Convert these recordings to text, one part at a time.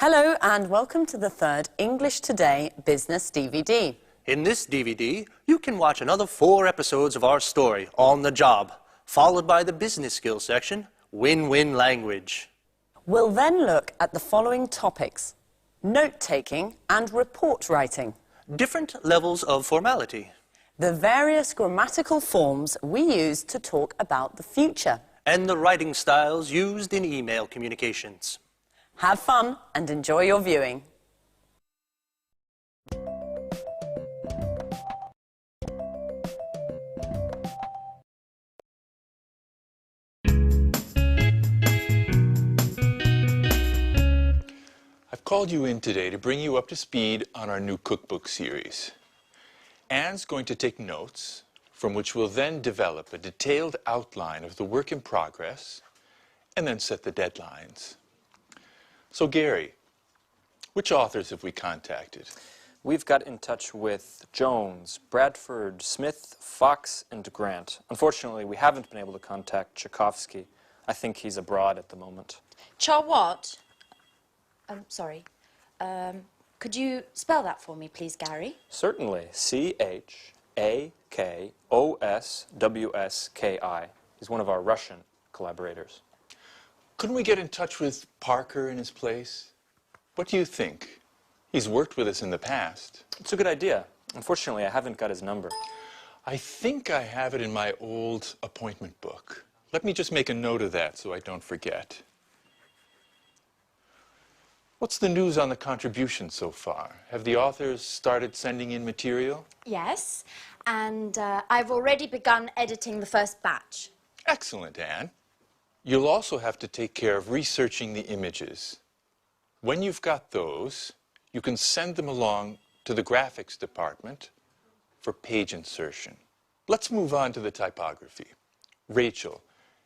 Hello and welcome to the third English Today Business DVD. In this DVD, you can watch another 4 episodes of our story, On the Job, followed by the business skills section, Win-Win Language. We'll then look at the following topics: note-taking and report writing, Different levels of formality, the various grammatical forms we use to talk about the future, and the writing styles used in email communications. Have fun and enjoy your viewing. I've called you in today to bring you up to speed on our new cookbook series. Anne's going to take notes, from which we'll then develop a detailed outline of the work in progress and then set the deadlines. So Gary, which authors have we contacted? We've got in touch with Jones, Bradford, Smith, Fox, and Grant. Unfortunately, we haven't been able to contact Tchaikovsky. I think he's abroad at the moment. What? I'm sorry. Could you spell that for me, please, Gary? Certainly. C-H-A-K-O-S-W-S-K-I. He's one of our Russian collaborators. Couldn't we get in touch with Parker in his place? What do you think? He's worked with us in the past. It's a good idea. Unfortunately, I haven't got his number. I think I have it in my old appointment book. Let me just make a note of that so I don't forget. What's the news on the contribution so far? Have the authors started sending in material? Yes, and I've already begun editing the first batch. Excellent, Anne. You'll also have to take care of researching the images. When you've got those, you can send them along to the graphics department for page insertion. Let's move on to the typography. Rachel,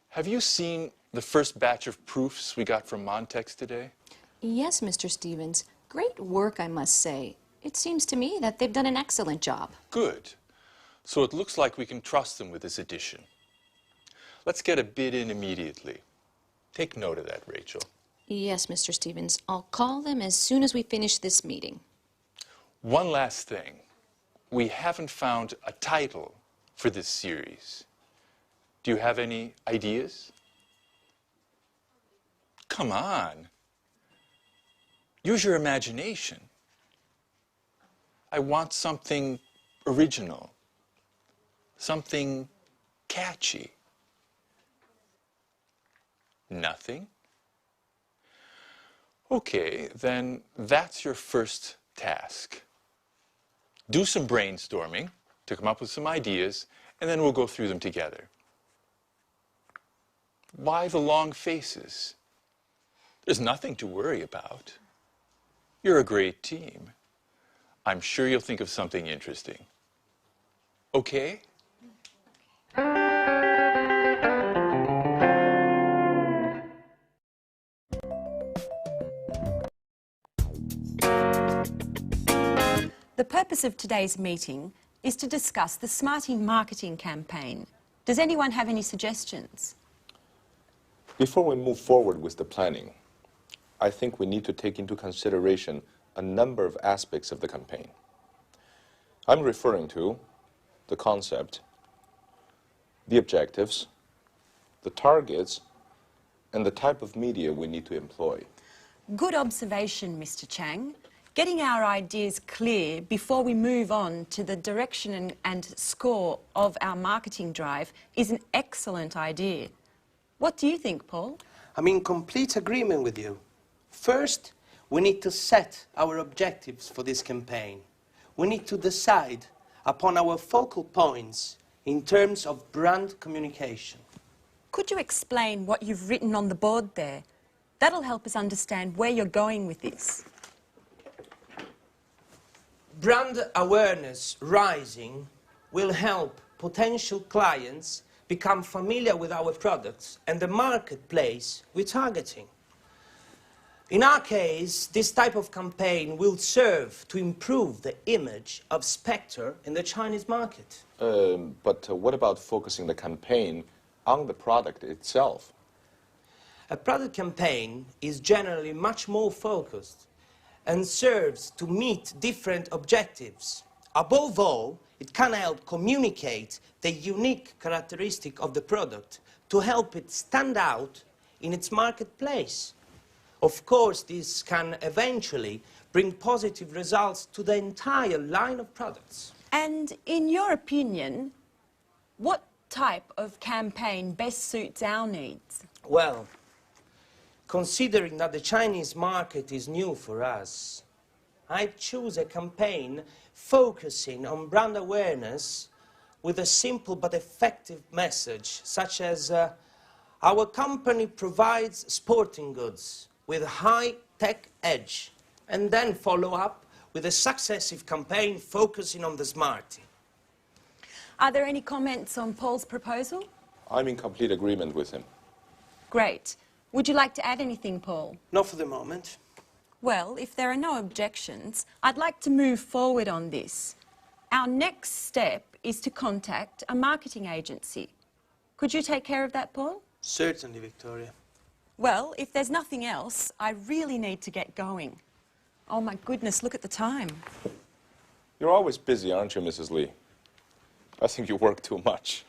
have you seen the first batch of proofs we got from Montex today? Yes, Mr. Stevens. Great work, I must say. It seems to me that they've done an excellent job. Good. So it looks like we can trust them with this edition. Let's get a bid in immediately. Take note of that, Rachel. Yes, Mr. Stevens. I'll call them as soon as we finish this meeting. One last thing. We haven't found a title for this series. Do you have any ideas? Come on. Use your imagination. I want something original, something catchy. Nothing? Okay, then that's your first task. Do some brainstorming to come up with some ideas, and then we'll go through them together. Why the long faces? There's nothing to worry about. You're a great team. I'm sure you'll think of something interesting. Okay? The purpose of today's meeting is to discuss the Smarty marketing campaign. Does anyone have any suggestions? Before we move forward with the planning, I think we need to take into consideration a number of aspects of the campaign. I'm referring to the concept, the objectives, the targets, and the type of media we need to employ. Good observation, Mr. Chang. Getting our ideas clear before we move on to the direction and score of our marketing drive is an excellent idea. What do you think, Paul? I'm in complete agreement with you. First, we need to set our objectives for this campaign. We need to decide upon our focal points in terms of brand communication. Could you explain what you've written on the board there? That'll help us understand where you're going with this. Brand awareness rising will help potential clients become familiar with our products and the marketplace we're targeting. In our case, this type of campaign will serve to improve the image of Spectre in the Chinese market. But what about focusing the campaign on the product itself? A product campaign is generally much more focused and serves to meet different objectives. Above all, it can help communicate the unique characteristic of the product to help it stand out in its marketplace. Of course, this can eventually bring positive results to the entire line of products. And in your opinion, what type of campaign best suits our needs? Well, considering that the Chinese market is new for us, I'd choose a campaign focusing on brand awareness with a simple but effective message, such as our company provides sporting goods with a high-tech edge, and then follow up with a successive campaign focusing on the smartie. Are there any comments on Paul's proposal? I'm in complete agreement with him. Great. Would you like to add anything, Paul? Not for the moment. Well, if there are no objections, I'd like to move forward on this. Our next step is to contact a marketing agency. Could you take care of that, Paul? Certainly, Victoria. Well, if there's nothing else, I really need to get going. Oh my goodness, look at the time. You're always busy, aren't you, Mrs. Lee? I think you work too much.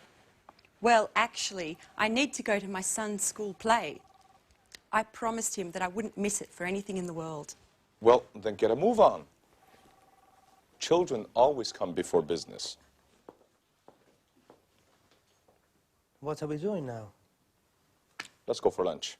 Well, actually, I need to go to my son's school play. I promised him that I wouldn't miss it for anything in the world. Well, then get a move on. Children always come before business. What are we doing now? Let's go for lunch.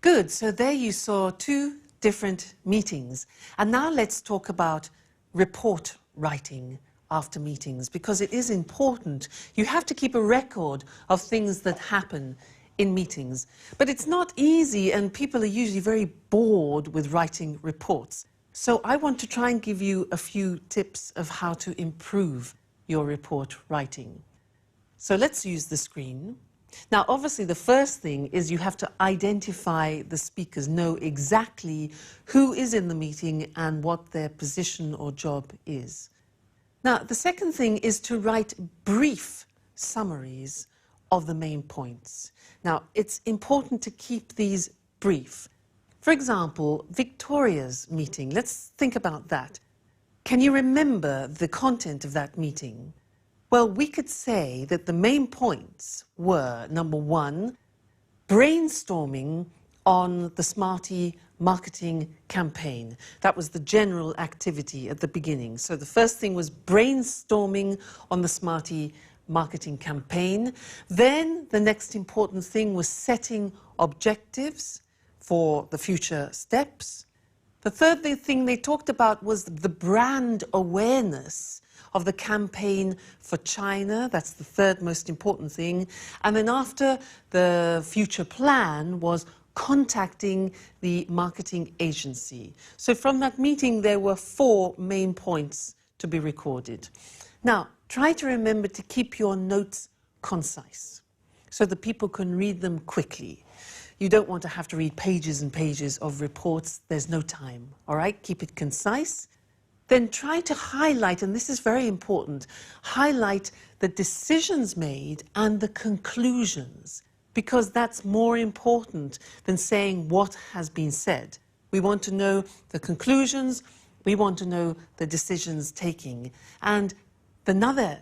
Good, so there you saw two different meetings. And now let's talk about report writing after meetings, because it is important. You have to keep a record of things that happen in meetings. But it's not easy, and people are usually very bored with writing reports. So I want to try and give you a few tips of how to improve your report writing. So let's use the screen. Now, obviously, the first thing is you have to identify the speakers, know exactly who is in the meeting and what their position or job is. Now, the second thing is to write brief summaries of the main points. Now, it's important to keep these brief. For example, Victoria's meeting. Let's think about that. Can you remember the content of that meeting? Well, we could say that the main points were, number one, brainstorming on the Smartie marketing campaign. That was the general activity at the beginning. So the first thing was brainstorming on the Smartie marketing campaign. Then the next important thing was setting objectives for the future steps. The third thing they talked about was the brand awareness of the campaign for China. That's the third most important thing. And then after, the future plan was contacting the marketing agency. So from that meeting, there were 4 main points to be recorded. Now, try to remember to keep your notes concise so that people can read them quickly. You don't want to have to read pages and pages of reports. There's no time, all right? Keep it concise. Then try to highlight, and this is very important, highlight the decisions made and the conclusions, because that's more important than saying what has been said. We want to know the conclusions, we want to know the decisions taking. And another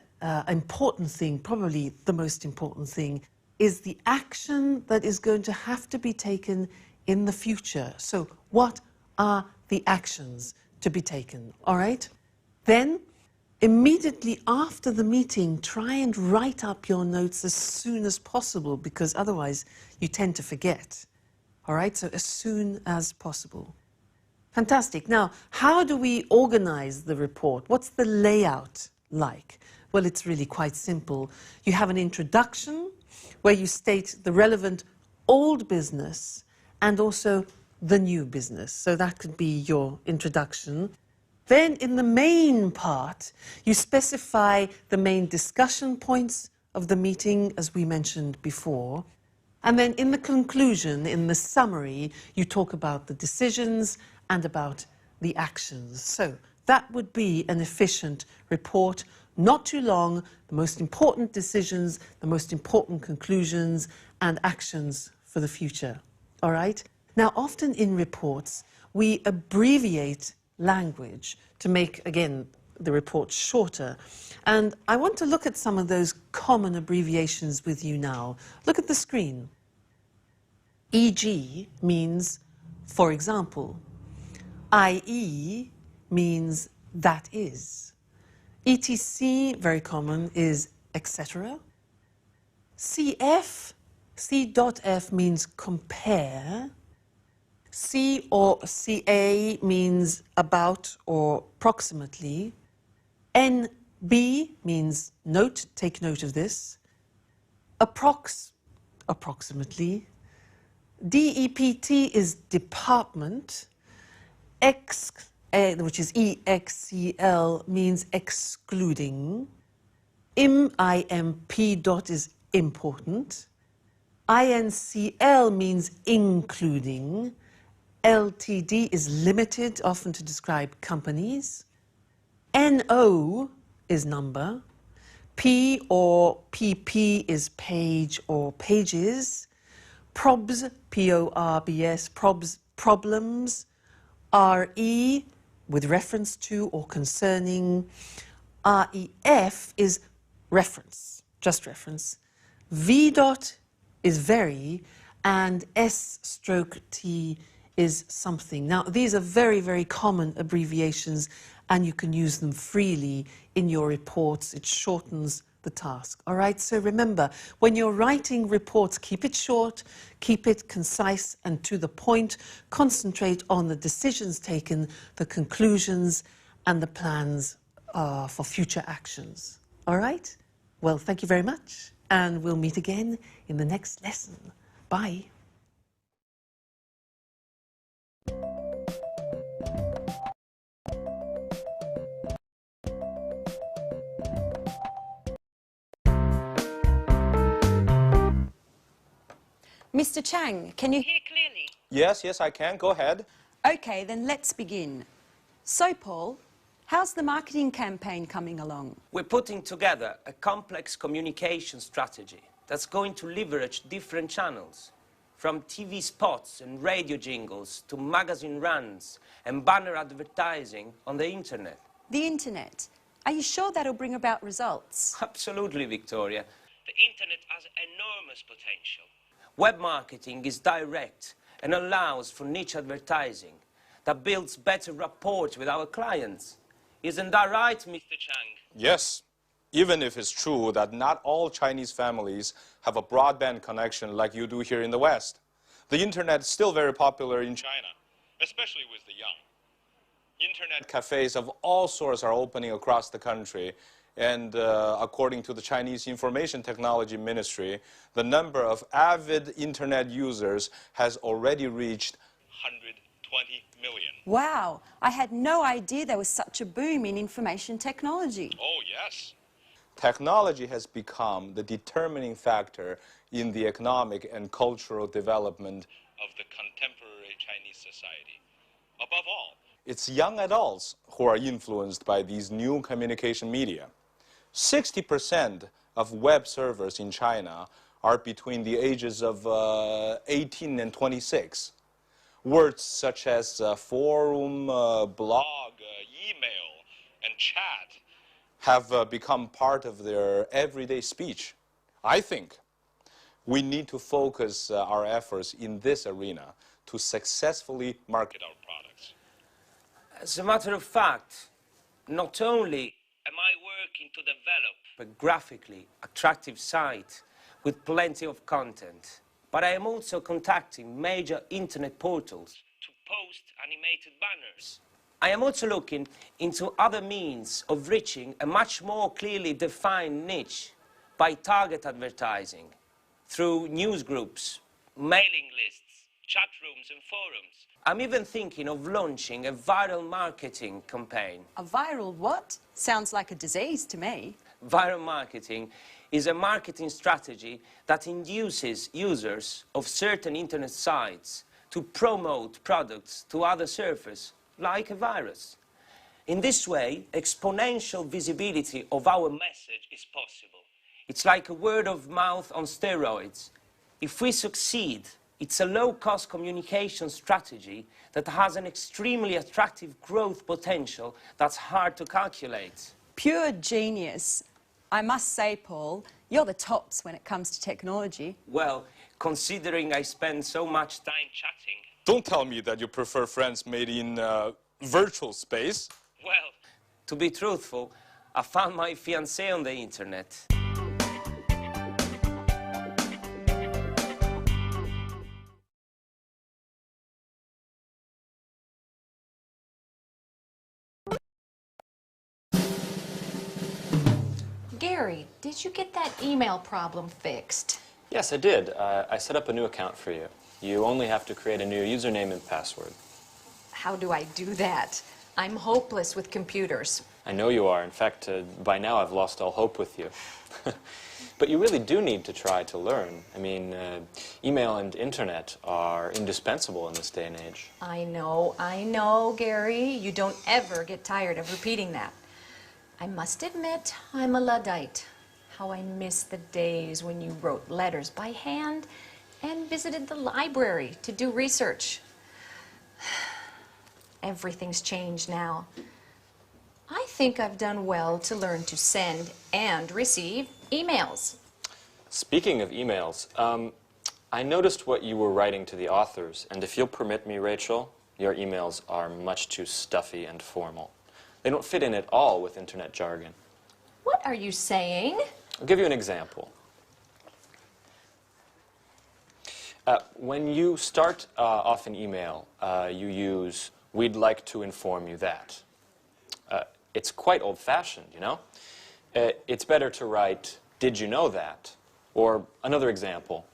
important thing, probably the most important thing, is the action that is going to have to be taken in the future. So what are the actions to be taken, all right? Then, immediately after the meeting, try and write up your notes as soon as possible, because otherwise you tend to forget, all right? So as soon as possible. Fantastic. Now, how do we organize the report? What's the layout like? Well, it's really quite simple. You have an introduction where you state the relevant old business and also the new business. So that could be your introduction. Then in the main part, you specify the main discussion points of the meeting, as we mentioned before. And then in the conclusion, in the summary, you talk about the decisions and about the actions. So That would be an efficient report, not too long, the most important decisions, the most important conclusions and actions for the future. All right? Now, often in reports, we abbreviate language to make, again, the report shorter. And I want to look at some of those common abbreviations with you now. Look at the screen. E.g. means, for example. I.e. means that is. ETC, very common, is etc. CF, C.F means compare. C or CA means about or approximately. NB means note, take note of this. Approximately. DEPT is department. Which is EXCL, means excluding. IMP dot is important. INCL means including. LTD is limited, often to describe companies. NO is number. P or PP is page or pages. PROBS, P-O-R-B-S, PROBS, problems. RE, with reference to or concerning. REF is reference, just reference. V dot is very, and S/T is something. Now, these are very, very common abbreviations, and you can use them freely in your reports. It shortens the task. All right, so remember, when you're writing reports, keep it short, keep it concise and to the point. Concentrate on the decisions taken, the conclusions, and the plans for future actions. All right? Well, thank you very much, and we'll meet again in the next lesson. Bye. Mr. Chang, can you hear clearly? Yes, I can. Go ahead. Okay, then let's begin. So, Paul, how's the marketing campaign coming along? We're putting together a complex communication strategy that's going to leverage different channels, from TV spots and radio jingles to magazine runs and banner advertising on the internet. The internet? Are you sure that'll bring about results? Absolutely, Victoria. The internet has enormous potential. Web marketing is direct and allows for niche advertising that builds better rapport with our clients. Isn't that right, Mr. Chang? Yes, even if it's true that not all Chinese families have a broadband connection like you do here in the West. The internet is still very popular in China, especially with the young. Internet cafes of all sorts are opening across the country. And according to the Chinese Information Technology Ministry, the number of avid internet users has already reached 120 million. Wow, I had no idea there was such a boom in information technology. Oh, yes. Technology has become the determining factor in the economic and cultural development of the contemporary Chinese society. Above all, it's young adults who are influenced by these new communication media. 60% of web servers in China are between the ages of 18 and 26. Words such as forum, blog, email, and chat have become part of their everyday speech. I think we need to focus our efforts in this arena to successfully market our products. As a matter of fact, not only am I working to develop a graphically attractive site with plenty of content, but I am also contacting major internet portals to post animated banners. I am also looking into other means of reaching a much more clearly defined niche by target advertising through news groups, mailing lists, chat rooms and forums. I'm even thinking of launching a viral marketing campaign. A viral what? Sounds like a disease to me. Viral marketing is a marketing strategy that induces users of certain internet sites to promote products to other surfaces, like a virus. In this way, exponential visibility of our message is possible. It's like a word of mouth on steroids. If we succeed, it's a low-cost communication strategy that has an extremely attractive growth potential that's hard to calculate. Pure genius. I must say, Paul, you're the tops when it comes to technology. Well, considering I spend so much time chatting. Don't tell me that you prefer friends made in virtual space. Well, to be truthful, I found my fiancée on the internet. Gary, did you get that email problem fixed? Yes, I did. I set up a new account for you. You only have to create a new username and password. How do I do that? I'm hopeless with computers. I know you are. In fact, by now I've lost all hope with you. But you really do need to try to learn. I mean, email and internet are indispensable in this day and age. I know, Gary. You don't ever get tired of repeating that. I must admit, I'm a Luddite. How I miss the days when you wrote letters by hand and visited the library to do research. Everything's changed now. I think I've done well to learn to send and receive emails. Speaking of emails, I noticed what you were writing to the authors, and if you'll permit me, Rachel, your emails are much too stuffy and formal. They don't fit in at all with internet jargon. What are you saying? I'll give you an example. When you start off an email, you use, "We'd like to inform you that." It's quite old-fashioned, you know? It's better to write, "Did you know that?" Or another example,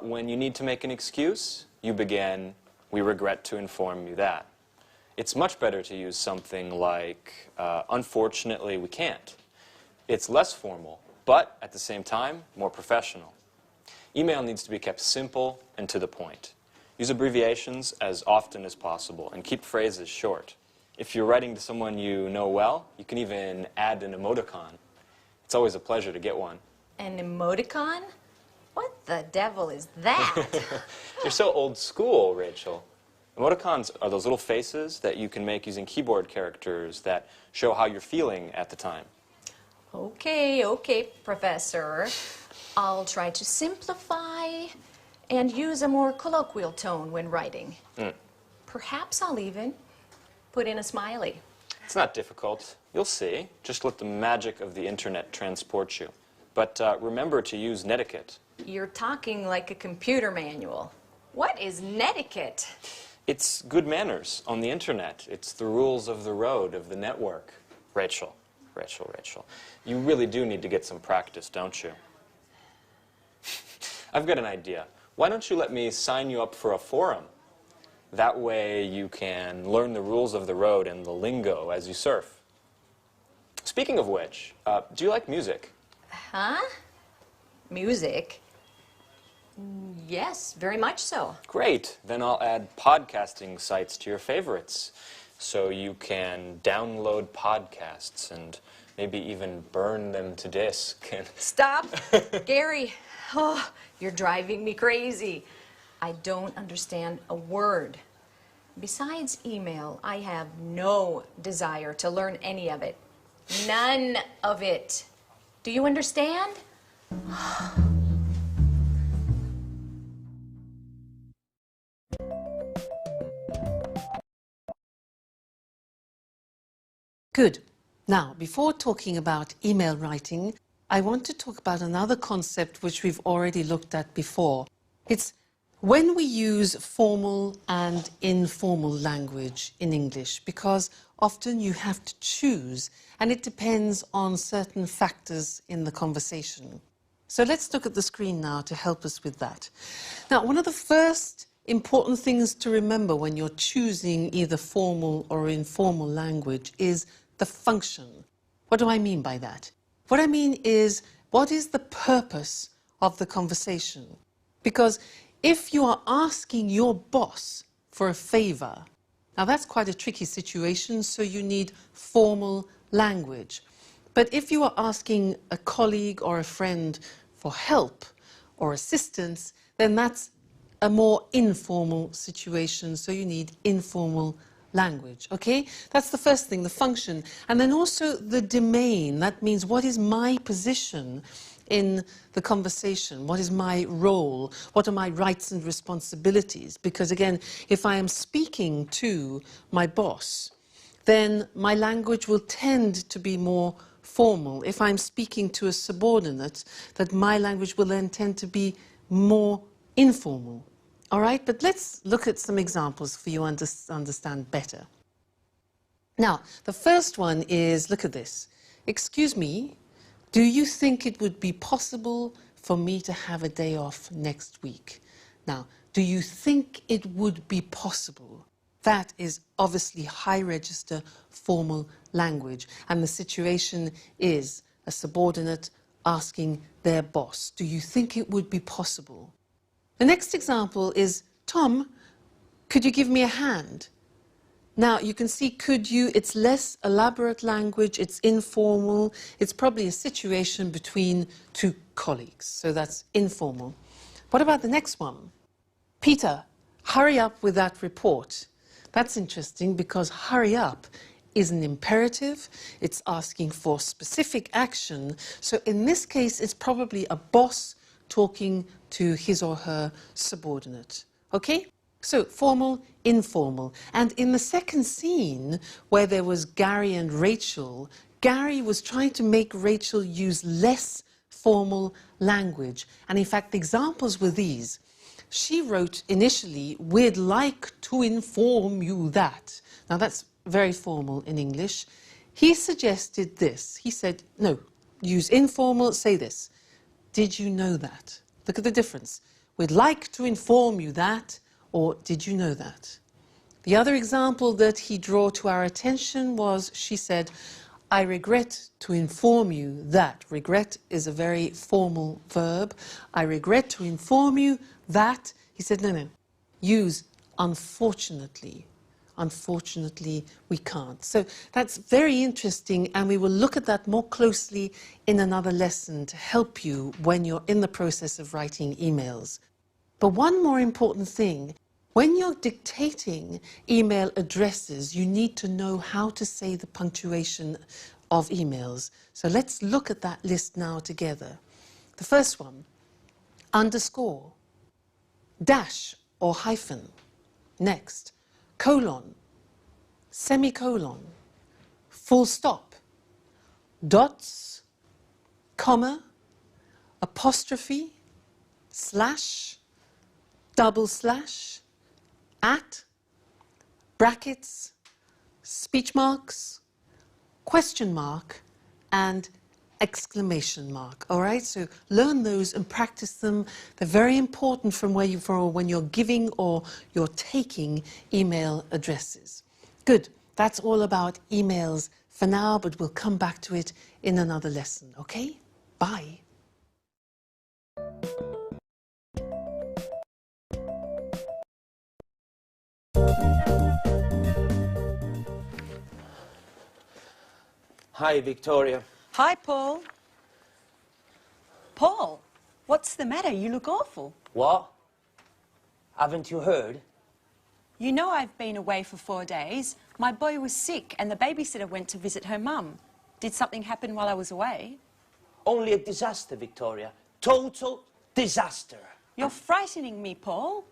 when you need to make an excuse, you begin, "We regret to inform you that." It's much better to use something like, "Unfortunately, we can't." It's less formal, but at the same time, more professional. Email needs to be kept simple and to the point. Use abbreviations as often as possible and keep phrases short. If you're writing to someone you know well, you can even add an emoticon. It's always a pleasure to get one. An emoticon? What the devil is that? You're so old school, Rachel. Emoticons are those little faces that you can make using keyboard characters that show how you're feeling at the time. Okay, Professor. I'll try to simplify and use a more colloquial tone when writing. Perhaps I'll even put in a smiley. It's not difficult. You'll see. Just let the magic of the internet transport you. But remember to use netiquette. You're talking like a computer manual. What is netiquette? It's good manners on the internet. It's the rules of the road, of the network. Rachel. You really do need to get some practice, don't you? I've got an idea. Why don't you let me sign you up for a forum? That way you can learn the rules of the road and the lingo as you surf. Speaking of which, do you like music? Huh? Music? Yes, very much so. Great. Then I'll add podcasting sites to your favorites. So you can download podcasts and maybe even burn them to disk. Stop! Gary, oh, you're driving me crazy. I don't understand a word. Besides email, I have no desire to learn any of it. None of it. Do you understand? Good. Now, before talking about email writing, I want to talk about another concept which we've already looked at before. It's when we use formal and informal language in English, because often you have to choose, and it depends on certain factors in the conversation. So let's look at the screen now to help us with that. Now, one of the first important things to remember when you're choosing either formal or informal language is the function. What do I mean by that? What I mean is, what is the purpose of the conversation? Because if you are asking your boss for a favor, Now that's quite a tricky situation, so you need formal language. But if you are asking a colleague or a friend for help or assistance, then that's a more informal situation, so you need informal language, okay? That's the first thing, the function. And then also the domain. That means what is my position in the conversation? What is my role? What are my rights and responsibilities? Because again, if I am speaking to my boss, then my language will tend to be more formal. If I'm speaking to a subordinate, that my language will then tend to be more informal. All right, but let's look at some examples for you to understand better. Now, the first one is, look at this. Excuse me, do you think it would be possible for me to have a day off next week? Now, do you think it would be possible? That is obviously high register formal language. And the situation is a subordinate asking their boss, do you think it would be possible? The next example is, Tom, could you give me a hand? Now, you can see could you, it's less elaborate language, it's informal, it's probably a situation between two colleagues, so that's informal. What about the next one? Peter, hurry up with that report. That's interesting because hurry up is an imperative, it's asking for specific action, so in this case it's probably a boss talking to his or her subordinate, okay? So formal, informal. And in the second scene, where there was Gary and Rachel, Gary was trying to make Rachel use less formal language. And in fact, the examples were these. She wrote initially, we'd like to inform you that. Now that's very formal in English. He suggested this. He said, no, use informal, say this. Did you know that? Look at the difference. We'd like to inform you that, or did you know that? The other example that he drew to our attention was, she said, I regret to inform you that. Regret is a very formal verb. I regret to inform you that. He said, no, no, use unfortunately. Unfortunately, we can't. So that's very interesting, and we will look at that more closely in another lesson to help you when you're in the process of writing emails. But one more important thing, when you're dictating email addresses, you need to know how to say the punctuation of emails. So let's look at that list now together. The first one, underscore, dash or hyphen. Next, colon, semicolon, full stop, dots, comma, apostrophe, slash, double slash, at, brackets, speech marks, question mark, and exclamation mark. All right, so learn those and practice them. They're very important from when you're giving or you're taking email addresses. Good, that's all about emails for now, but we'll come back to it in another lesson, okay? Bye. Hi, Victoria. Hi, Paul. Paul, what's the matter? You look awful. What? Haven't you heard? You know I've been away for 4 days. My boy was sick and the babysitter went to visit her mum. Did something happen while I was away? Only a disaster, Victoria. Total disaster. You're frightening me, Paul.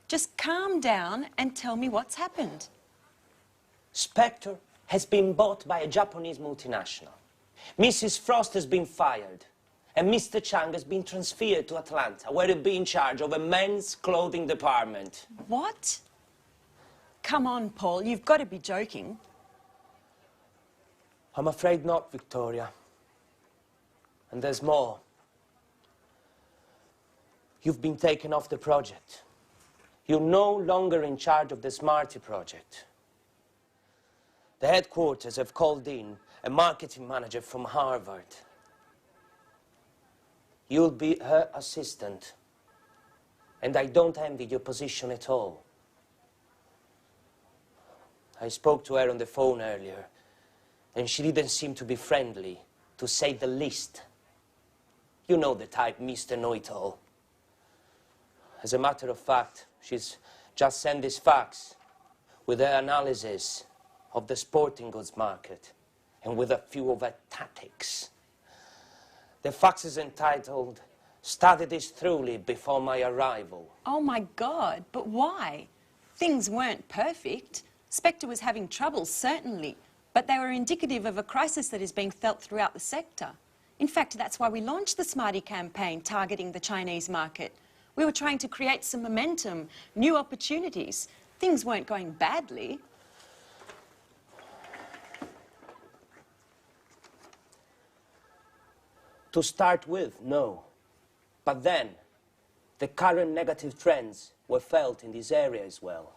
Just calm down and tell me what's happened. Spectre has been bought by a Japanese multinational. Mrs. Frost has been fired. And Mr. Chang has been transferred to Atlanta, where he'll be in charge of a men's clothing department. What? Come on, Paul, you've got to be joking. I'm afraid not, Victoria. And there's more. You've been taken off the project. You're no longer in charge of the Smarty project. The headquarters have called in a marketing manager from Harvard. You'll be her assistant. And I don't envy your position at all. I spoke to her on the phone earlier, and she didn't seem to be friendly, to say the least. You know the type, Mr. Know-it-all. As a matter of fact, she's just sent this fax with her analysis of the sporting goods market and with a few of her tactics. The fax is entitled, "Study this thoroughly before my arrival." Oh my God, but why? Things weren't perfect. Spectre was having trouble, certainly, but they were indicative of a crisis that is being felt throughout the sector. In fact, that's why we launched the Smarty campaign targeting the Chinese market. We were trying to create some momentum, new opportunities. Things weren't going badly. To start with, no. But then, the current negative trends were felt in this area as well.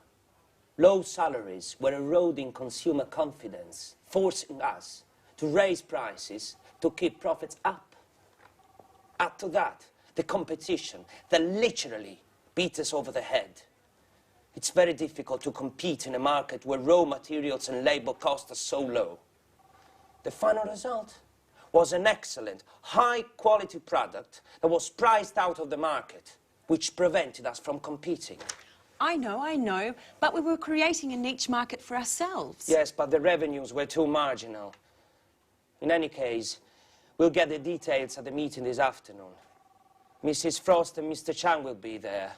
Low salaries were eroding consumer confidence, forcing us to raise prices to keep profits up. Add to that, the competition that literally beat us over the head. It's very difficult to compete in a market where raw materials and labor costs are so low. The final result was an excellent, high-quality product that was priced out of the market, which prevented us from competing. I know, but we were creating a niche market for ourselves. Yes, but the revenues were too marginal. In any case, we'll get the details at the meeting this afternoon. Mrs. Frost and Mr. Chang will be there.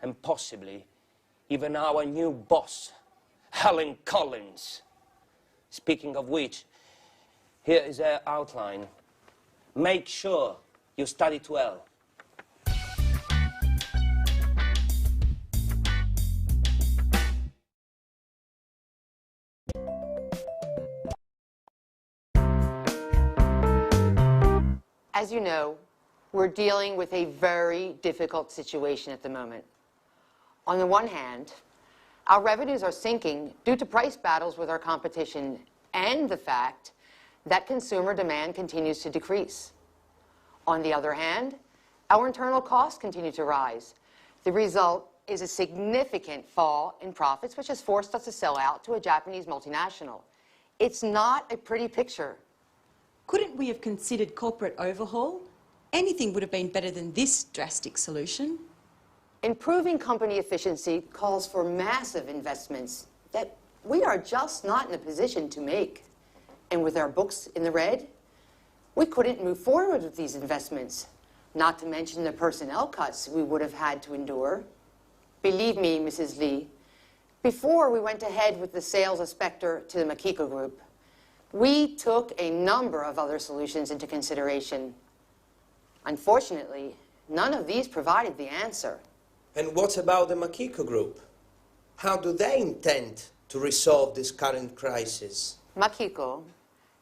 And possibly even our new boss, Helen Collins. Speaking of which, here is her outline. Make sure you study it well. As you know, we're dealing with a very difficult situation at the moment. On the one hand, our revenues are sinking due to price battles with our competition and the fact that consumer demand continues to decrease. On the other hand, our internal costs continue to rise. The result is a significant fall in profits, which has forced us to sell out to a Japanese multinational. It's not a pretty picture. Couldn't we have considered corporate overhaul? Anything would have been better than this drastic solution. Improving company efficiency calls for massive investments that we are just not in a position to make. And with our books in the red, we couldn't move forward with these investments, not to mention the personnel cuts we would have had to endure. Believe me, Mrs. Lee, before we went ahead with the sales of Spectre to the Makiko Group, we took a number of other solutions into consideration. Unfortunately, none of these provided the answer. And what about the Makiko Group? How do they intend to resolve this current crisis? Makiko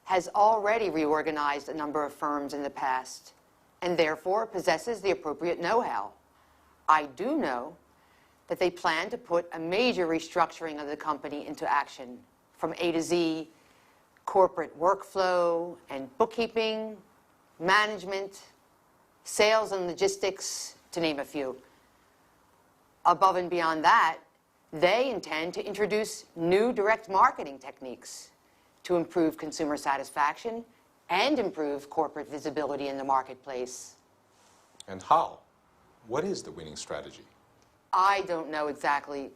has already reorganized a number of firms in the past and therefore possesses the appropriate know-how. I do know that they plan to put a major restructuring of the company into action, from A to Z, corporate workflow and bookkeeping, management, sales and logistics, to name a few. Above and beyond that, they intend to introduce new direct marketing techniques to improve consumer satisfaction and improve corporate visibility in the marketplace. And how? What is the winning strategy? I don't know exactly,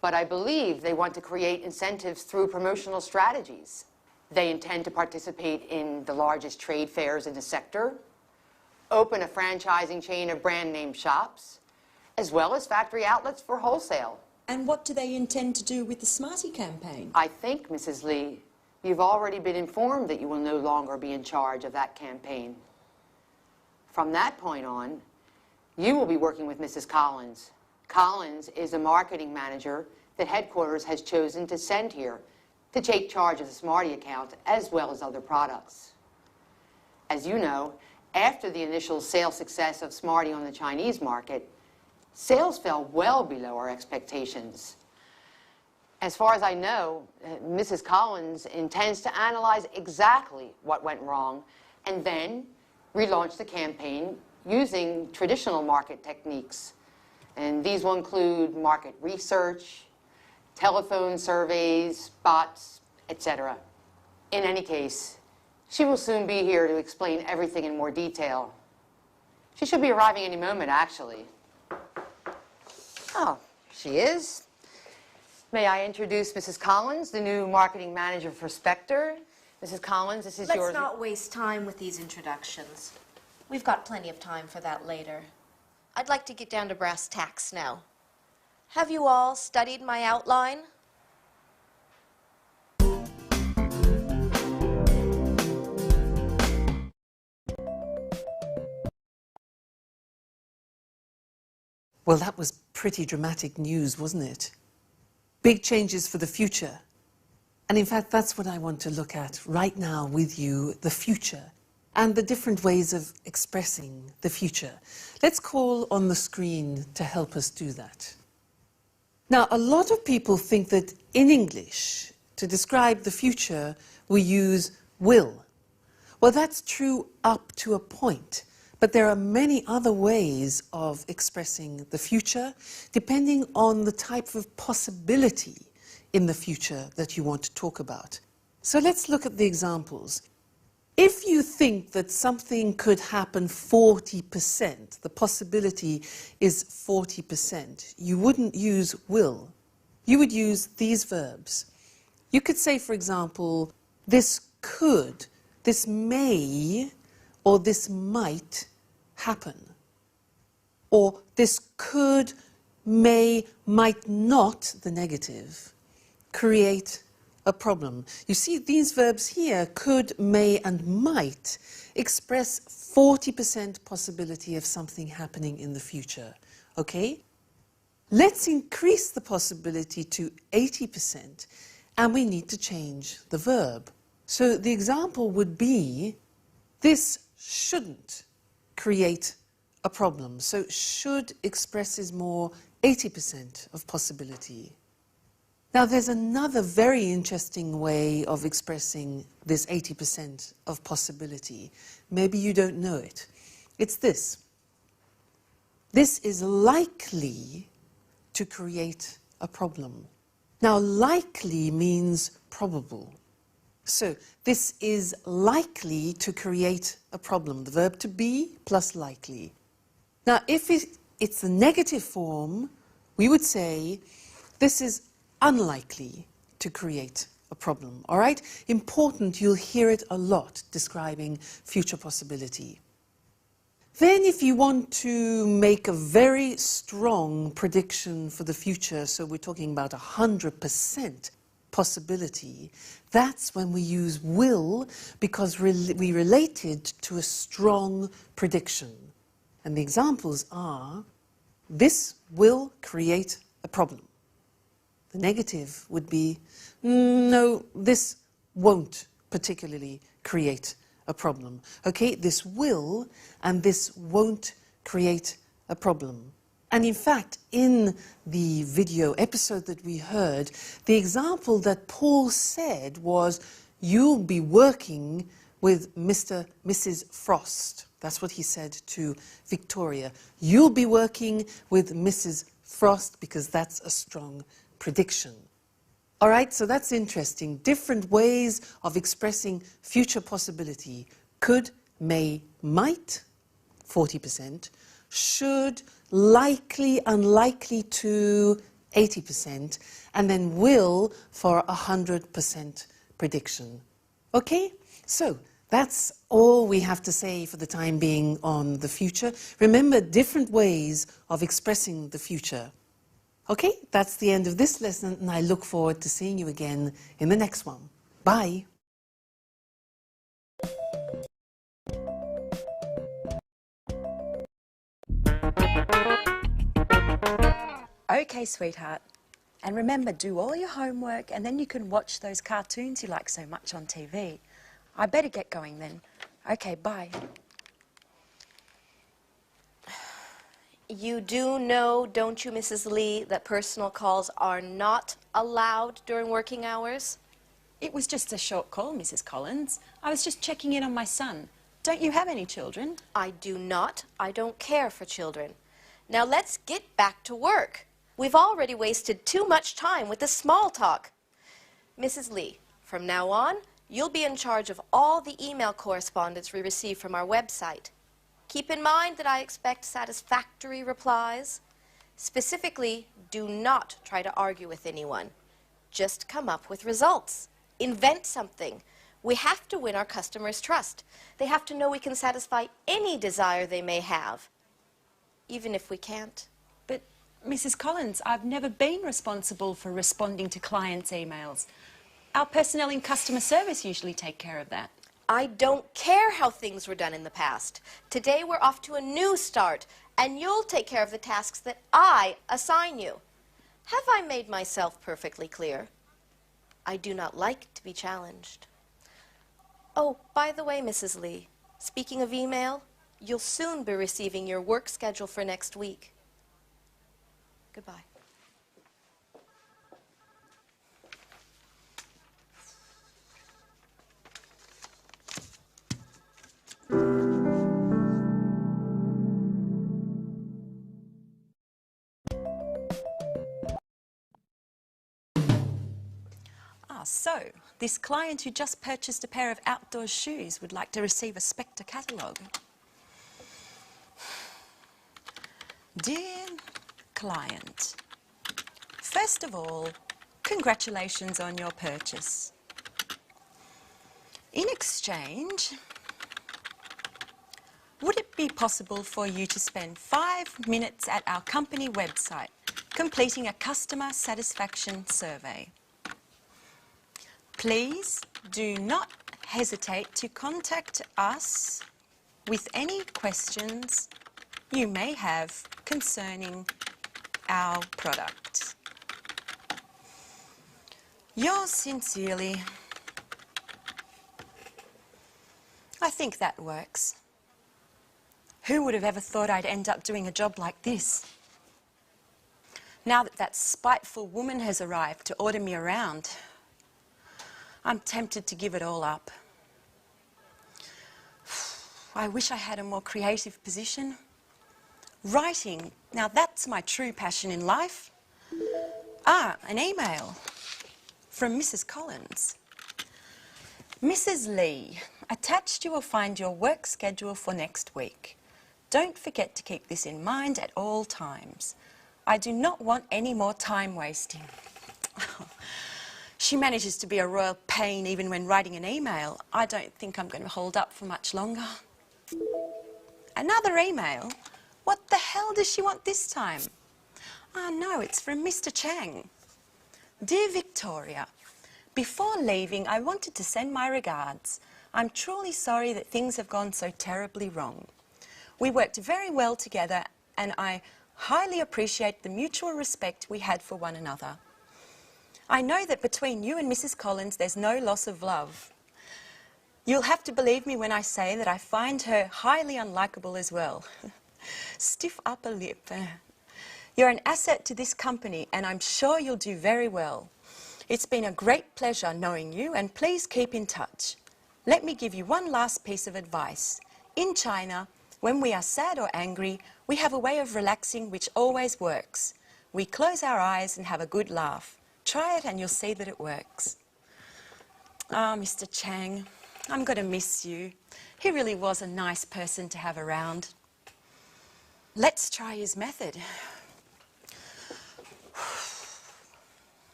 but I believe they want to create incentives through promotional strategies. They intend to participate in the largest trade fairs in the sector, open a franchising chain of brand name shops, as well as factory outlets for wholesale. And what do they intend to do with the Smarty campaign? I think, Mrs. Lee, you've already been informed that you will no longer be in charge of that campaign. From that point on, you will be working with Mrs. Collins. Collins is a marketing manager that headquarters has chosen to send here to take charge of the Smarty account as well as other products. As you know, after the initial sales success of Smarty on the Chinese market, sales fell well below our expectations. As far as I know, Mrs. Collins intends to analyze exactly what went wrong and then relaunch the campaign using traditional market techniques. And these will include market research, telephone surveys, bots, etc. In any case, she will soon be here to explain everything in more detail. She should be arriving any moment, actually. Oh, she is. May I introduce Mrs. Collins, the new marketing manager for Spectre? Mrs. Collins, this is yours. Let's not waste time with these introductions. We've got plenty of time for that later. I'd like to get down to brass tacks now. Have you all studied my outline? Well, that was pretty dramatic news, wasn't it? Big changes for the future. And in fact, that's what I want to look at right now with you, the future, and the different ways of expressing the future. Let's call on the screen to help us do that. Now, a lot of people think that in English, to describe the future, we use will. Well, that's true up to a point. But there are many other ways of expressing the future, depending on the type of possibility in the future that you want to talk about. So let's look at the examples. If you think that something could happen 40%, the possibility is 40%, you wouldn't use will. You would use these verbs. You could say, for example, this could, this may, or this might happen. Or this could, may, might not, the negative, create a problem. You see, these verbs here, could, may, and might, express 40% possibility of something happening in the future. Okay? Let's increase the possibility to 80%, and we need to change the verb. So the example would be, this shouldn't create a problem. So should expresses more 80% of possibility. Now there's another very interesting way of expressing this 80% of possibility. Maybe you don't know it. It's this. This is likely to create a problem. Now likely means probable. So this is likely to create a problem. The verb to be plus likely. Now if it's the negative form, we would say this is unlikely to create a problem. All right? Important, you'll hear it a lot describing future possibility. Then if you want to make a very strong prediction for the future, so we're talking about 100% possibility, that's when we use will, because we relate it to a strong prediction. And the examples are, this will create a problem. The negative would be, no, this won't particularly create a problem. Okay, this will and this won't create a problem. And in fact, in the video episode that we heard, the example that Paul said was, you'll be working with Mrs. Frost. That's what he said to Victoria. You'll be working with Mrs. Frost because that's a strong prediction. All right, so that's interesting. Different ways of expressing future possibility. Could, may, might, 40%. Should, likely, unlikely to, 80%. And then will for 100% prediction. Okay, so that's all we have to say for the time being on the future. Remember, different ways of expressing the future. Okay, that's the end of this lesson, and I look forward to seeing you again in the next one. Bye. Okay, sweetheart. And remember, do all your homework, and then you can watch those cartoons you like so much on TV. I better get going then. Okay, bye. You do know, don't you, Mrs. Lee, that personal calls are not allowed during working hours? It was just a short call, Mrs. Collins. I was just checking in on my son. Don't you have any children? I do not. I don't care for children. Now let's get back to work. We've already wasted too much time with the small talk. Mrs. Lee, from now on, you'll be in charge of all the email correspondence we receive from our website. Keep in mind that I expect satisfactory replies. Specifically, do not try to argue with anyone. Just come up with results. Invent something. We have to win our customers' trust. They have to know we can satisfy any desire they may have, even if we can't. But, Mrs. Collins, I've never been responsible for responding to clients' emails. Our personnel in customer service usually take care of that. I don't care how things were done in the past. Today we're off to a new start, and you'll take care of the tasks that I assign you. Have I made myself perfectly clear? I do not like to be challenged. Oh, by the way, Mrs. Lee, speaking of email, you'll soon be receiving your work schedule for next week. Goodbye. So, this client who just purchased a pair of outdoor shoes would like to receive a Spectre catalogue. Dear client, first of all, congratulations on your purchase. In exchange, would it be possible for you to spend 5 minutes at our company website completing a customer satisfaction survey? Please do not hesitate to contact us with any questions you may have concerning our product. Yours sincerely. I think that works. Who would have ever thought I'd end up doing a job like this? Now that that spiteful woman has arrived to order me around, I'm tempted to give it all up. I wish I had a more creative position. Writing, now that's my true passion in life. Ah, an email from Mrs. Collins. Mrs. Lee, attached you will find your work schedule for next week. Don't forget to keep this in mind at all times. I do not want any more time wasting. She manages to be a royal pain even when writing an email. I don't think I'm going to hold up for much longer. Another email? What the hell does she want this time? Oh no, it's from Mr. Chang. Dear Victoria, before leaving, I wanted to send my regards. I'm truly sorry that things have gone so terribly wrong. We worked very well together and I highly appreciate the mutual respect we had for one another. I know that between you and Mrs. Collins there's no loss of love. You'll have to believe me when I say that I find her highly unlikable as well. Stiff upper lip. You're an asset to this company and I'm sure you'll do very well. It's been a great pleasure knowing you and please keep in touch. Let me give you one last piece of advice. In China, when we are sad or angry, we have a way of relaxing which always works. We close our eyes and have a good laugh. Try it and you'll see that it works. Ah, Mr. Chang, I'm going to miss you. He really was a nice person to have around. Let's try his method.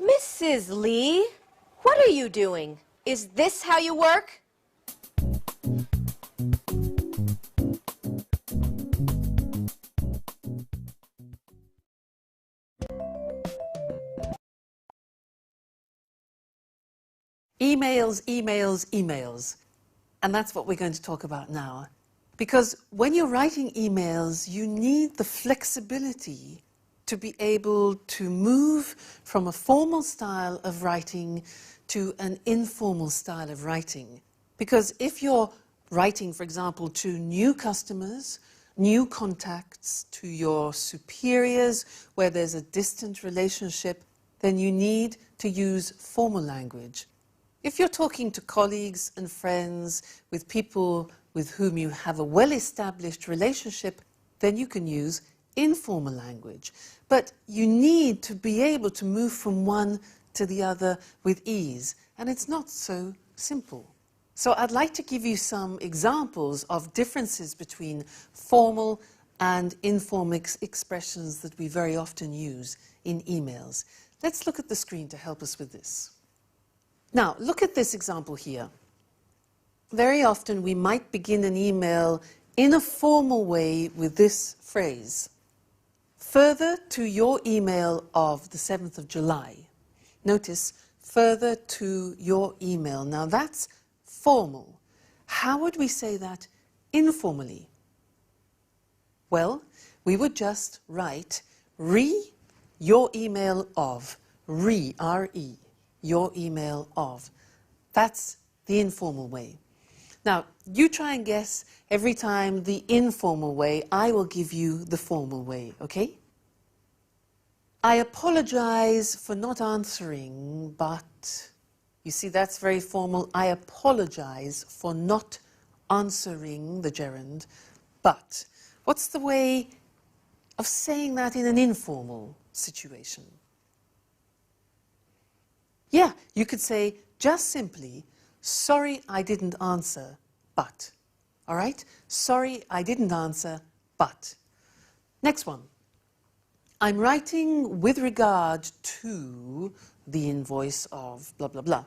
Mrs. Lee, what are you doing? Is this how you work? Emails, emails, emails. And that's what we're going to talk about now. Because when you're writing emails, you need the flexibility to be able to move from a formal style of writing to an informal style of writing. Because if you're writing, for example, to new customers, new contacts, to your superiors, where there's a distant relationship, then you need to use formal language. If you're talking to colleagues and friends, with people with whom you have a well-established relationship, then you can use informal language. But you need to be able to move from one to the other with ease, and it's not so simple. So I'd like to give you some examples of differences between formal and informal expressions that we very often use in emails. Let's look at the screen to help us with this. Now, look at this example here. Very often we might begin an email in a formal way with this phrase. Further to your email of the 7th of July. Notice, further to your email. Now that's formal. How would we say that informally? Well, we would just write your email of. R-E, your email of. That's the informal way. Now, you try and guess every time the informal way. I will give you the formal way, okay? I apologize for not answering, but... You see, that's very formal. I apologize for not answering the gerund, but... What's the way of saying that in an informal situation? Yeah, you could say just simply, sorry I didn't answer, but. All right? Sorry I didn't answer, but. Next one. I'm writing with regard to the invoice of blah, blah, blah.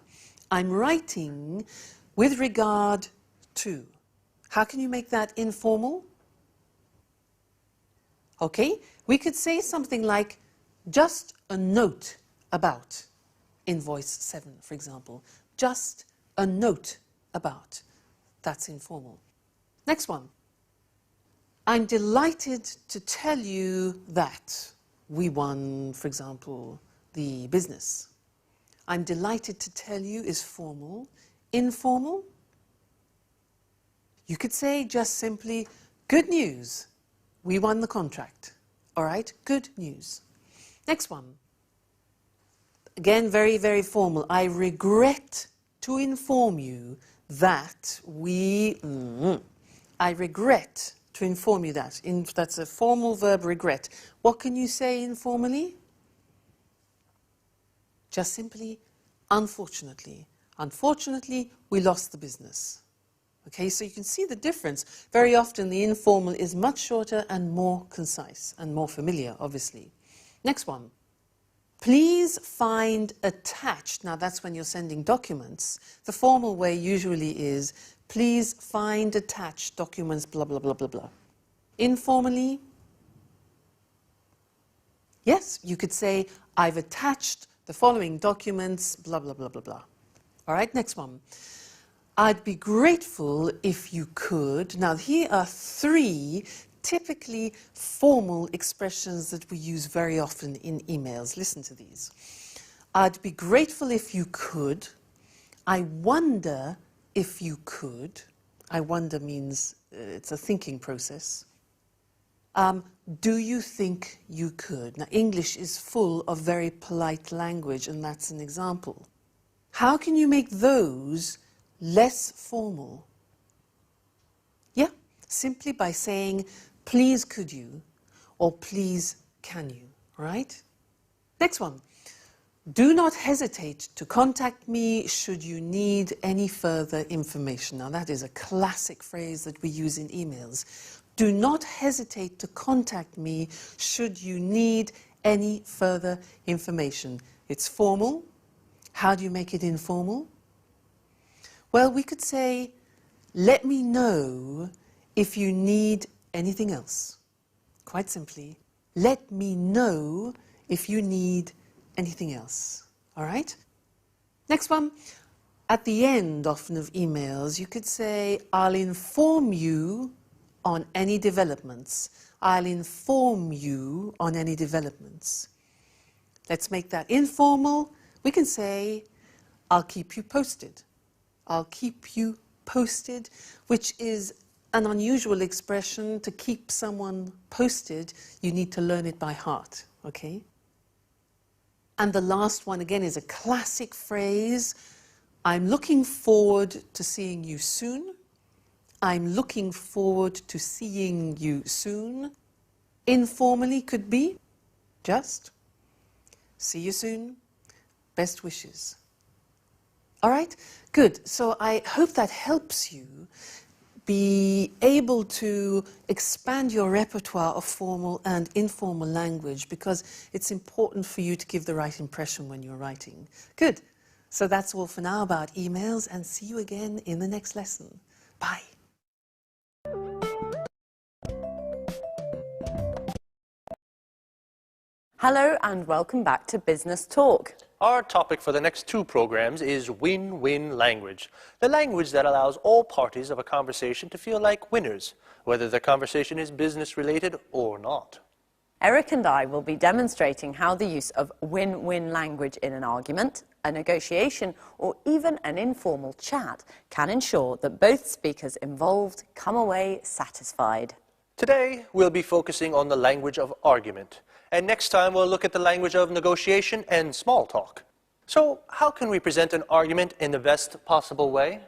I'm writing with regard to. How can you make that informal? Okay, we could say something like just a note about invoice 7, for example. Just a note about. That's informal. Next one. I'm delighted to tell you that we won, for example, the business. I'm delighted to tell you is formal. Informal? You could say just simply, good news. We won the contract. All right? Good news. Next one. Again, very, very formal. I regret to inform you that we... I regret to inform you that. That's a formal verb, regret. What can you say informally? Just simply, unfortunately. Unfortunately, we lost the business. Okay, so you can see the difference. Very often the informal is much shorter and more concise and more familiar, obviously. Next one. Please find attached. Now that's when you're sending documents. The formal way usually is, please find attached documents, blah, blah, blah, blah, blah. Informally, yes, you could say, I've attached the following documents, blah, blah, blah, blah, blah. All right, next one. I'd be grateful if you could. Now, here are 3 typically formal expressions that we use very often in emails. Listen to these. I'd be grateful if you could. I wonder if you could. I wonder means it's a thinking process. Do you think you could? Now, English is full of very polite language, and that's an example. How can you make those less formal? Yeah, simply by saying, please could you, or please can you, right? Next one. Do not hesitate to contact me should you need any further information. Now that is a classic phrase that we use in emails. Do not hesitate to contact me should you need any further information. It's formal. How do you make it informal? Well, we could say, let me know if you need anything else. Quite simply, let me know if you need anything else. All right? Next one. At the end often of emails, you could say, I'll inform you on any developments. I'll inform you on any developments. Let's make that informal. We can say, I'll keep you posted. I'll keep you posted, which is an unusual expression. To keep someone posted, you need to learn it by heart, okay? And the last one, again, is a classic phrase. I'm looking forward to seeing you soon. I'm looking forward to seeing you soon. Informally could be just see you soon. Best wishes. All right? Good. So I hope that helps you be able to expand your repertoire of formal and informal language, because it's important for you to give the right impression when you're writing. Good. So that's all for now about emails, and see you again in the next lesson. Bye. Hello and welcome back to Business Talk. Our topic for the next 2 programs is win-win language, the language that allows all parties of a conversation to feel like winners, whether the conversation is business-related or not. Eric and I will be demonstrating how the use of win-win language in an argument, a negotiation, or even an informal chat can ensure that both speakers involved come away satisfied. Today, we'll be focusing on the language of argument. And next time, we'll look at the language of negotiation and small talk. So, how can we present an argument in the best possible way?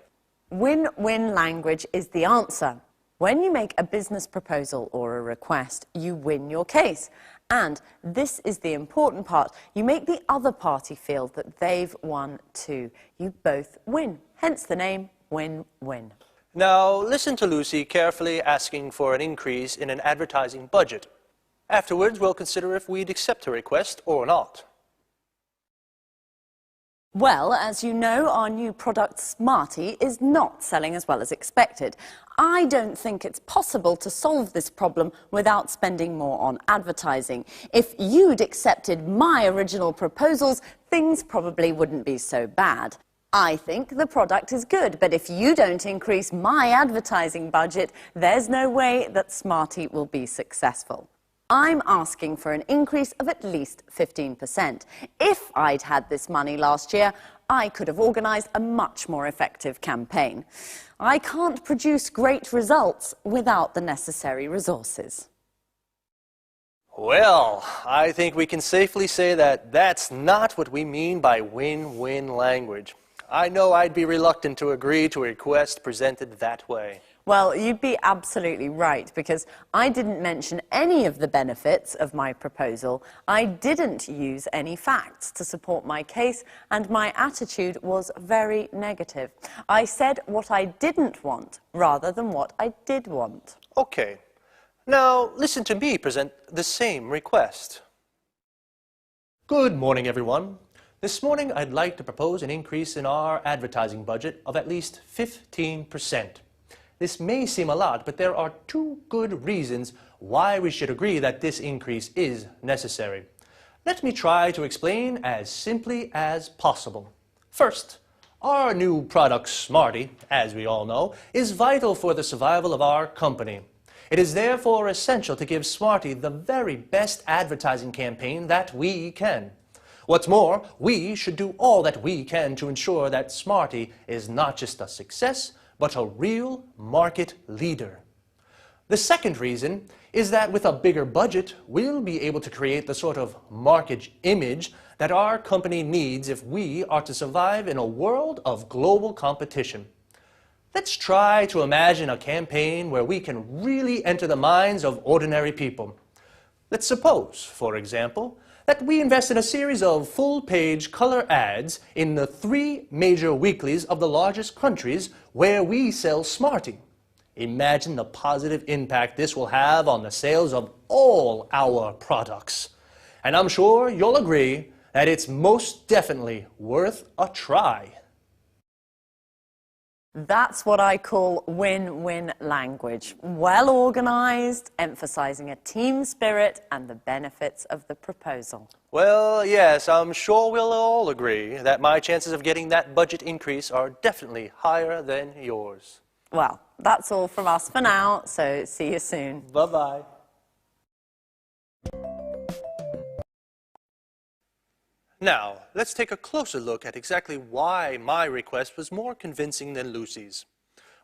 Win-win language is the answer. When you make a business proposal or a request, you win your case. And this is the important part. You make the other party feel that they've won too. You both win. Hence the name win-win. Now, listen to Lucy carefully asking for an increase in an advertising budget. Afterwards, we'll consider if we'd accept her request or not. Well, as you know, our new product, Smarty, is not selling as well as expected. I don't think it's possible to solve this problem without spending more on advertising. If you'd accepted my original proposals, things probably wouldn't be so bad. I think the product is good, but if you don't increase my advertising budget, there's no way that Smarty will be successful. I'm asking for an increase of at least 15%. If I'd had this money last year, I could have organised a much more effective campaign. I can't produce great results without the necessary resources. Well, I think we can safely say that that's not what we mean by win-win language. I know I'd be reluctant to agree to a request presented that way. Well, you'd be absolutely right, because I didn't mention any of the benefits of my proposal. I didn't use any facts to support my case, and my attitude was very negative. I said what I didn't want, rather than what I did want. Okay. Now, listen to me present the same request. Good morning, everyone. This morning, I'd like to propose an increase in our advertising budget of at least 15%. This may seem a lot, but there are 2 good reasons why we should agree that this increase is necessary. Let me try to explain as simply as possible. First, our new product, Smarty, as we all know, is vital for the survival of our company. It is therefore essential to give Smarty the very best advertising campaign that we can. What's more, we should do all that we can to ensure that Smarty is not just a success, but a real market leader. The second reason is that with a bigger budget, we'll be able to create the sort of market image that our company needs if we are to survive in a world of global competition. Let's try to imagine a campaign where we can really enter the minds of ordinary people. Let's suppose, for example, that we invest in a series of full-page color ads in the 3 major weeklies of the largest countries where we sell Smarty. Imagine the positive impact this will have on the sales of all our products. And I'm sure you'll agree that it's most definitely worth a try. That's what I call win-win language. Well organised, emphasising a team spirit and the benefits of the proposal. Well, yes, I'm sure we'll all agree that my chances of getting that budget increase are definitely higher than yours. Well, that's all from us for now, so see you soon. Bye-bye. Now, let's take a closer look at exactly why my request was more convincing than Lucy's.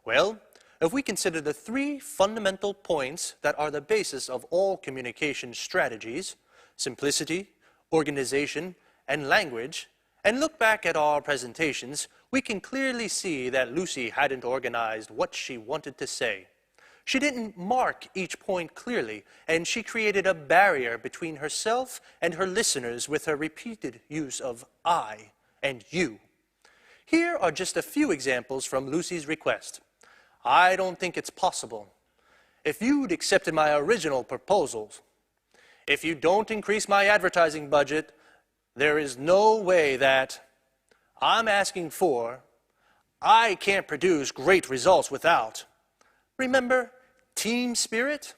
Well, if we consider the 3 fundamental points that are the basis of all communication strategies, simplicity, organization, and language, and look back at our presentations, we can clearly see that Lucy hadn't organized what she wanted to say. She didn't mark each point clearly, and she created a barrier between herself and her listeners with her repeated use of I and you. Here are just a few examples from Lucy's request. I don't think it's possible. If you'd accepted my original proposals, if you don't increase my advertising budget, there is no way that I'm asking for, I can't produce great results without. Remember, team spirit?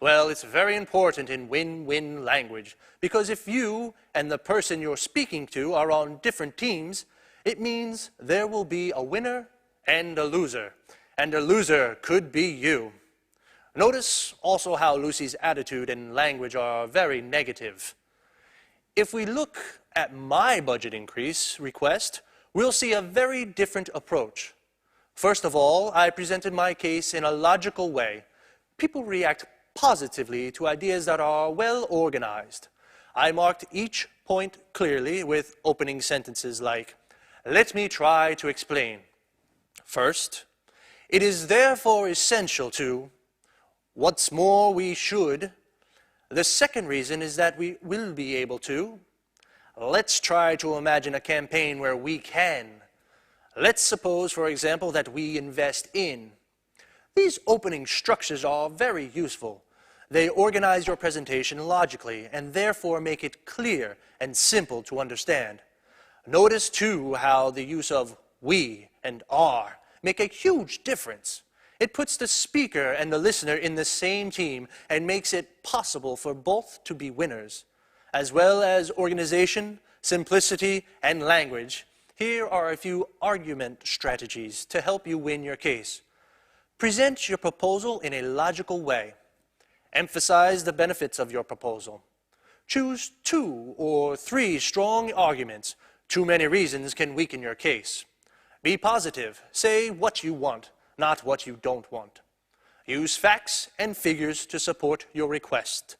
Well, it's very important in win-win language, because if you and the person you're speaking to are on different teams, it means there will be a winner and a loser could be you. Notice also how Lucy's attitude and language are very negative. If we look at my budget increase request, we'll see a very different approach. First of all, I presented my case in a logical way. People react positively to ideas that are well organized. I marked each point clearly with opening sentences like, "Let me try to explain. First, it is therefore essential to, what's more, we should. The second reason is that we will be able to. Let's try to imagine a campaign where we can. Let's suppose, for example, that we invest in." These opening structures are very useful. They organize your presentation logically and therefore make it clear and simple to understand. Notice, too, how the use of we and are make a huge difference. It puts the speaker and the listener in the same team and makes it possible for both to be winners. As well as organization, simplicity, and language, here are a few argument strategies to help you win your case. Present your proposal in a logical way. Emphasize the benefits of your proposal. Choose 2 or 3 strong arguments. Too many reasons can weaken your case. Be positive. Say what you want, not what you don't want. Use facts and figures to support your request.